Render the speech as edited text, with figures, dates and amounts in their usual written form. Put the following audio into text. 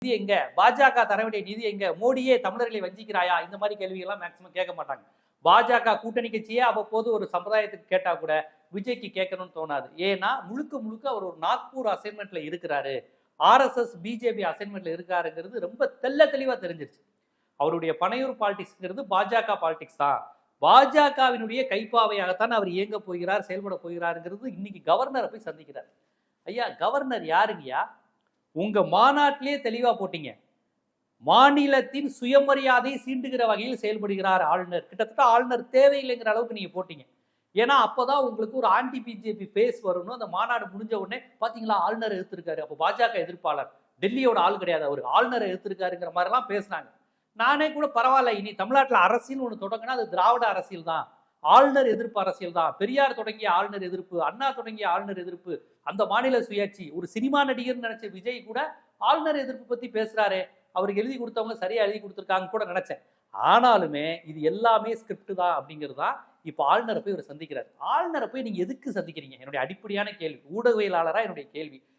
நிதி எங்க? பாஜக தர வேண்டிய நிதி எங்க? மோடியே தமிழர்களை வஞ்சிக்கிறாயா? இந்த மாதிரி கேள்விகள்லாம் மேக்ஸிமம் கேட்க மாட்டாங்க. பாஜக கூட்டணி கட்சியே அவ்வப்போது ஒரு சமுதாயத்துக்கு கேட்டா கூட விஜய்க்கு கேட்கணும்னு தோணாது. ஏன்னா முழுக்க முழுக்க அவர் ஒரு நாக்பூர் அசைன்மெண்ட்ல இருக்கிறாரு. ஆர்எஸ்எஸ், பிஜேபி அசைன்மெண்ட்ல இருக்காருங்கிறது ரொம்ப தெளிவா தெரிஞ்சிருச்சு. அவருடைய பனையூர் பாலிடிக்ஸ்ங்கிறது பாஜக பாலிடிக்ஸ் தான். பாஜகவினுடைய கைப்பாவையாகத்தான் அவர் இயங்க போகிறார், செயல்பட போகிறாருங்கிறது இன்னைக்கு கவர்னரை போய் சந்திக்கிறார். ஐயா கவர்னர் யாருங்கய்யா? உங்க மாநாட்டிலே தெளிவா போட்டீங்க. மாநிலத்தின் சுயமரியாதை சீண்டுகிற வகையில் செயல்படுகிறார் ஆளுநர். கிட்டத்தட்ட ஆளுநர் தேவையில்லைங்கிற அளவுக்கு நீங்க போட்டீங்க. ஏன்னா அப்பதான் உங்களுக்கு ஒரு ஆன்டி பிஜேபி பேஸ் வரணும். அந்த மாநாடு முடிஞ்ச உடனே பாத்தீங்களா ஆளுநரை எதிர்த்திருக்காரு. அப்ப பாஜக எதிர்ப்பாளர். டெல்லியோட ஆள் கிடையாது அவர். ஆளுநரை எதிர்த்திருக்காருங்கிற மாதிரி எல்லாம் பேசினாங்க. நானே கூட பரவாயில்ல, இனி தமிழ்நாட்டில் அரசியல் ஒன்று தொடங்கினா அது திராவிட அரசியல் தான், ஆளுநர் எதிர்ப்பு அரசியல் தான். பெரியார் தொடங்கிய ஆளுநர் எதிர்ப்பு, அண்ணா தொடங்கிய ஆளுநர் எதிர்ப்பு, அந்த மாநில சுயாட்சி. ஒரு சினிமா நடிகர் நினைச்ச விஜய் கூட ஆளுநர் எதிர்ப்பு பத்தி பேசுறாரு. அவருக்கு எழுதி கொடுத்தவங்க சரியா எழுதி கொடுத்துருக்காங்க கூட நினைச்சேன். ஆனாலுமே இது எல்லாமே ஸ்கிரிப்ட் தான் அப்படிங்கிறது தான் இப்ப ஆளுநரை போய் இவர் சந்திக்கிறார். ஆளுநரை போய் நீங்க எதுக்கு சந்திக்கிறீங்க? என்னுடைய அடிப்படையான கேள்வி, ஊடகவியலாளரா என்னுடைய கேள்வி.